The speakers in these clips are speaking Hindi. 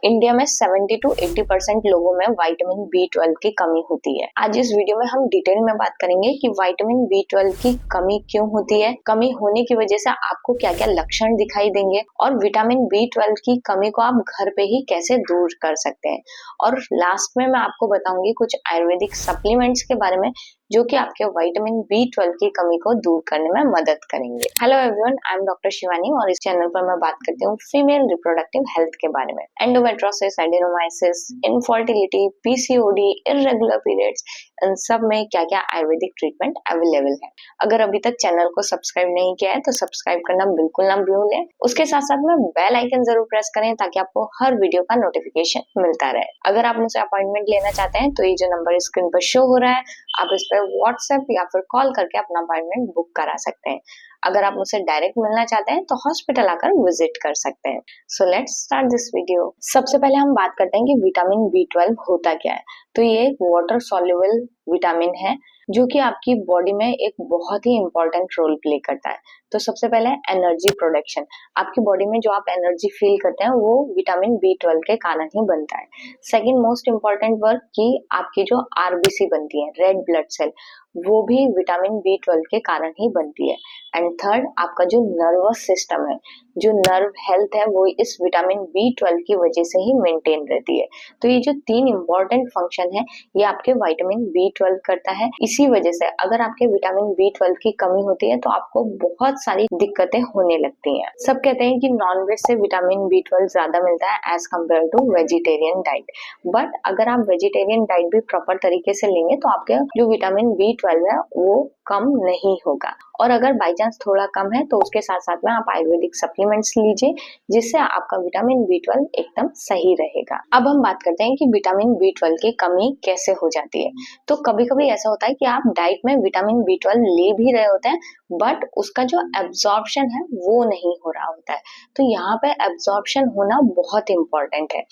इंडिया में 70 to 80% लोगों में विटामिन B12 की कमी होती है। आज इस वीडियो में हम डिटेल में बात करेंगे कि विटामिन B12 की कमी क्यों होती है, कमी होने की वजह से आपको क्या क्या लक्षण दिखाई देंगे और विटामिन B12 की कमी को आप घर पे ही कैसे दूर कर सकते हैं। और लास्ट में मैं आपको बताऊंगी कुछ आयुर्वेदिक सप्लीमेंट्स के बारे में जो कि आपके विटामिन B12 की कमी को दूर करने में मदद करेंगे। Hello everyone, I am doctor Shivani और इस चैनल पर मैं बात करती हूँ फीमेल रिप्रोडक्टिव हेल्थ के बारे में। Endometriosis, adenomyosis, infertility, PCOD, irregular periods, इन सब में क्या क्या आयुर्वेदिक ट्रीटमेंट अवेलेबल है। अगर अभी तक चैनल को सब्सक्राइब नहीं किया है तो सब्सक्राइब करना बिल्कुल ना भूलें। उसके साथ साथ में बेल आइकन जरूर प्रेस करें ताकि आपको हर वीडियो का नोटिफिकेशन मिलता रहे। अगर आप मुझसे अपॉइंटमेंट लेना चाहते हैं तो ये जो नंबर स्क्रीन पर शो हो रहा है, आप इस पर व्हाट्सएप या फिर कॉल करके अपना अपॉइंटमेंट बुक करा सकते हैं। अगर आप मुझसे डायरेक्ट मिलना चाहते हैं तो हॉस्पिटल आकर विजिट कर सकते हैं। So let's start this video. सबसे पहले हम बात करते हैं कि विटामिन B12 होता क्या है। तो ये एक वाटर सॉल्युबल विटामिन है जो कि आपकी बॉडी में एक बहुत ही इंपॉर्टेंट रोल प्ले करता है। तो सबसे पहले एनर्जी प्रोडक्शन, आपकी बॉडी में जो आप एनर्जी फील करते हैं वो विटामिन B12 के कारण ही बनता है। सेकंड मोस्ट इम्पॉर्टेंट वर्क कि आपकी जो RBC बनती है, रेड ब्लड सेल, वो भी विटामिन B12 के कारण ही बनती है। एंड थर्ड, आपका जो नर्वस सिस्टम है, जो नर्व हेल्थ है, वो इस विटामिन B12 की वजह से ही मेंटेन रहती है। तो ये जो तीन इंपॉर्टेंट फंक्शन है ये आपके विटामिन B12 करता है। इसी वजह से अगर आपके विटामिन B12 की कमी होती है तो आपको बहुत सारी दिक्कतें होने लगती हैं। सब कहते हैं कि नॉनवेज से विटामिन B12 ज्यादा मिलता है as compare to vegetarian diet, but अगर आप वेजिटेरियन डाइट भी प्रॉपर तरीके से लेंगे तो आपके जो विटामिन B12 है वो कम नहीं होगा। और अगर बाई चांस थोड़ा कम है तो उसके साथ साथ में आप आयुर्वेदिक सप्लीमेंट्स लीजिए जिससे आपका विटामिन B12 एकदम सही रहेगा। अब हम बात करते हैं कि विटामिन B12 की कमी कैसे हो जाती है। तो कभी कभी ऐसा होता है कि आप डाइट में विटामिन B12 ले भी रहे होते हैं बट उसका जो एब्जॉर्प्शन है वो नहीं हो रहा होता है। तो यहाँ पे एब्जॉर्प्शन होना बहुत इंपॉर्टेंट है।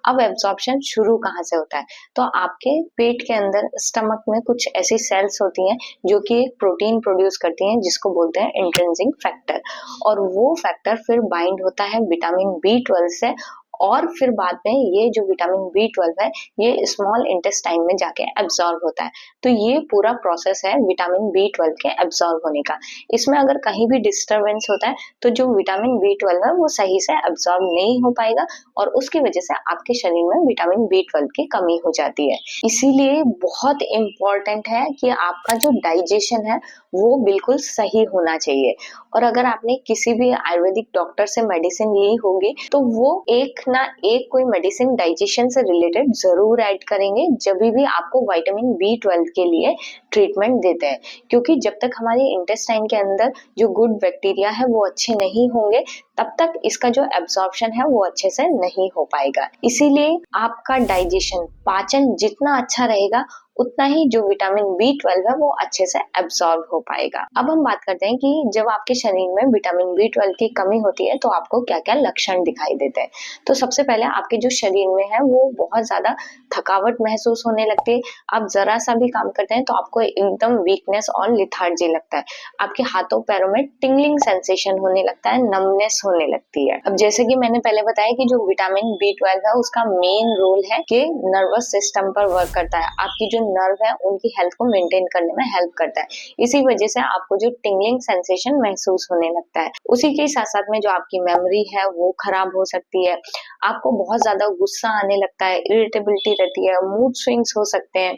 अब एब्जॉर्प्शन शुरू कहाँ से होता है? तो आपके पेट के अंदर स्टमक में कुछ ऐसी सेल्स होती हैं जो कि एक प्रोटीन प्रोड्यूस करती हैं जिसको बोलते हैं इंट्रिंसिक फैक्टर, और वो फैक्टर फिर बाइंड होता है विटामिन B12 से और फिर बाद में ये जो विटामिन B12 है ये स्मॉल इंटेस्टाइन में जाके एब्जॉर्ब होता है। तो ये पूरा प्रोसेस है विटामिन B12 के एब्जॉर्ब होने का। इसमें अगर कहीं भी डिस्टरबेंस होता है तो जो विटामिन B12 है वो सही से एब्जॉर्ब नहीं हो पाएगा और उसकी वजह से आपके शरीर में विटामिन B12 की कमी हो जाती है। इसीलिए बहुत इंपॉर्टेंट है कि आपका जो डाइजेशन है वो बिल्कुल सही होना चाहिए। और अगर आपने किसी भी आयुर्वेदिक डॉक्टर से मेडिसिन ली होगी तो वो एक ना एक कोई मेडिसिन डाइजेशन से रिलेटेड जरूर ऐड करेंगे जब भी आपको विटामिन B12 के लिए ट्रीटमेंट देते हैं, क्योंकि जब तक हमारे इंटेस्टाइन के अंदर जो गुड बैक्टीरिया है वो अच्छे नहीं होंगे तब तक इसका जो एब्जॉर्प्शन है वो अच्छे से नहीं हो पाएगा। इसीलिए आपका डाइजेशन, पाचन जितना अच्छा रहेगा उतना ही जो विटामिन B12 है वो अच्छे से एब्जॉर्ब हो पाएगा। अब हम बात करते हैं कि जब आपके शरीर में विटामिन B12 की कमी होती है तो आपको क्या क्या लक्षण दिखाई देते हैं। तो सबसे पहले आपके जो शरीर में है वो बहुत ज्यादा थकावट महसूस होने लगती है। आप जरा सा भी काम करते हैं तो आपको एकदम वीकनेस और लिथार्जी लगता है। आपके हाथों पैरों में टिंगलिंग सेंसेशन होने लगता है, नमनेस होने लगती है। अब जैसे कि मैंने पहले बताया कि जो विटामिन B12 है उसका मेन रोल है कि नर्वस सिस्टम पर वर्क करता है, आपकी जो नर्व है उनकी हेल्थ को मेंटेन करने में हेल्प करता है। इसी वजह से आपको जो टिंगलिंग सेंसेशन महसूस होने लगता है। उसी के साथ साथ में जो आपकी मेमोरी है वो खराब हो सकती है। आपको बहुत ज्यादा गुस्सा आने लगता है, इरिटेबिलिटी रहती है, मूड स्विंग्स हो सकते हैं,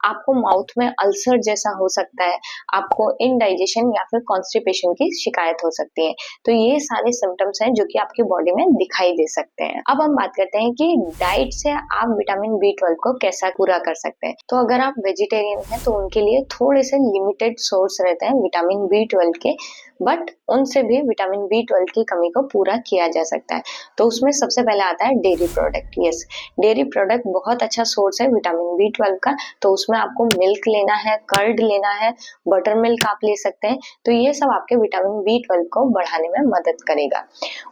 आपको माउथ में अल्सर जैसा हो सकता है, आपको इनडाइजेशन या फिर कॉन्स्टिपेशन की शिकायत हो सकती है। तो ये सारे सिम्टम्स हैं जो कि आपकी बॉडी में दिखाई दे सकते हैं। अब हम बात करते हैं कि डाइट से आप विटामिन B12 को कैसा पूरा कर सकते हैं। तो अगर आप वेजिटेरियन हैं तो उनके लिए थोड़े से लिमिटेड सोर्स रहते हैं विटामिन B12 के, बट उनसे भी विटामिन B12 की कमी को पूरा किया जा सकता है। तो उसमें सबसे पहले आता है dairy product. Yes, dairy product बहुत अच्छा सोर्स है विटामिन B12 का। तो उसमें आपको मिल्क लेना है, कर्ड लेना है, बटर मिल्क आप ले सकते हैं। तो ये सब आपके विटामिन B12 को बढ़ाने में मदद करेगा।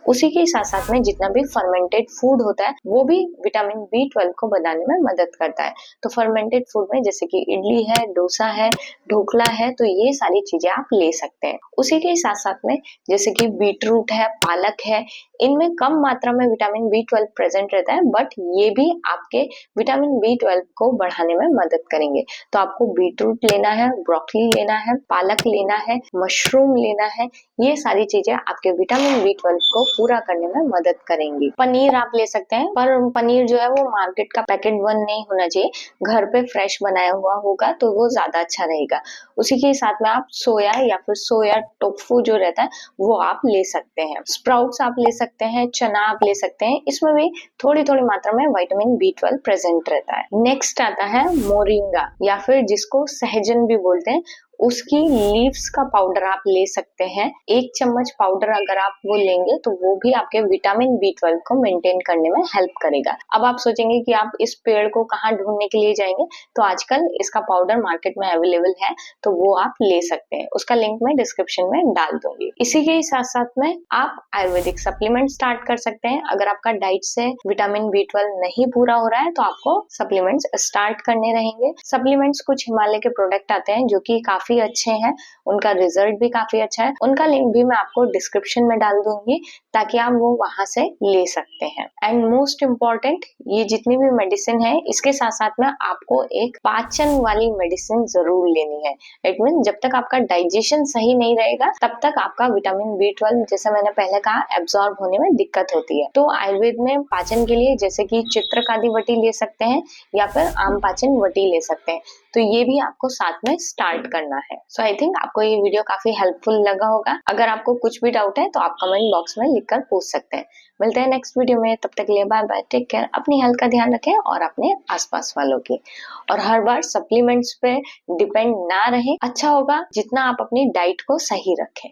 उसी के साथ साथ में जितना भी फर्मेंटेड फूड होता है वो भी विटामिन B12 को बनाने में मदद करता है। तो फर्मेंटेड फूड में जैसे कि इडली है, डोसा है, ढोकला है, तो ये सारी चीजें आप ले सकते हैं। उसी के साथ साथ में जैसे कि बीटरूट है, पालक है, इनमें कम मात्रा में विटामिन B12 प्रेजेंट रहता है, बट ये भी आपके विटामिन B12 को बढ़ाने में मदद करेंगे। तो आपको बीटरूट लेना है, ब्रोकली लेना है, पालक लेना है, मशरूम लेना है। ये सारी चीजें आपके विटामिन B12 को पूरा करने में मदद करेंगी। पनीर आप ले सकते हैं, पर पनीर जो है वो मार्केट का पैकेट बंद नहीं होना चाहिए, घर पे फ्रेश बनाया हुआ होगा तो वो ज्यादा अच्छा रहेगा। उसी के साथ में आप सोया या फिर सोया टोफू जो रहता है वो आप ले सकते हैं। स्प्राउट्स आप ले सकते हैं, चना आप ले सकते हैं, इसमें भी थोड़ी थोड़ी मात्रा में विटामिन B12 प्रेजेंट रहता है। नेक्स्ट आता है मोरिंगा या फिर जिसको सहजन भी बोलते हैं, उसकी लीव्स का पाउडर आप ले सकते हैं। 1 चम्मच पाउडर अगर आप वो लेंगे तो वो भी आपके विटामिन B12 को मेंटेन करने में हेल्प करेगा। अब आप सोचेंगे कि आप इस पेड़ को कहाँ ढूंढने के लिए जाएंगे, तो आजकल इसका पाउडर मार्केट में अवेलेबल है, तो वो आप ले सकते हैं। उसका लिंक मैं डिस्क्रिप्शन में डाल दूंगी। इसी के साथ साथ में आप आयुर्वेदिक सप्लीमेंट स्टार्ट कर सकते हैं। अगर आपका डाइट से विटामिन B12 नहीं पूरा हो रहा है तो आपको सप्लीमेंट्स स्टार्ट करने रहेंगे। सप्लीमेंट्स कुछ हिमालय के प्रोडक्ट आते हैं जो कि काफी अच्छे हैं, उनका रिजल्ट भी काफी अच्छा है। उनका लिंक भी मैं आपको डिस्क्रिप्शन में डाल दूंगी ताकि आप वो वहां से ले सकते हैं। एंड मोस्ट इम्पॉर्टेंट, ये जितनी भी मेडिसिन है इसके साथ साथ में आपको एक पाचन वाली मेडिसिन जरूर लेनी है। इट मीन जब तक आपका डाइजेशन सही नहीं रहेगा तब तक आपका विटामिन B12 जैसे मैंने पहले कहा एब्जॉर्ब होने में दिक्कत होती है। तो आयुर्वेद में पाचन के लिए जैसे कि चित्रकादि वटी ले सकते हैं या फिर आम पाचन वटी ले सकते हैं, तो ये भी आपको साथ में स्टार्ट करना है। सो आई थिंक आपको ये वीडियो काफी हेल्पफुल लगा होगा। अगर आपको कुछ भी डाउट है तो आप कमेंट बॉक्स में लिखकर पूछ सकते हैं। मिलते हैं नेक्स्ट वीडियो में, तब तक के लिए बाय बाय, टेक केयर। अपनी हेल्थ का ध्यान रखें और अपने आसपास वालों की। और हर बार सप्लीमेंट्स पे डिपेंड ना रहें, अच्छा होगा जितना आप अपनी डाइट को सही रखें।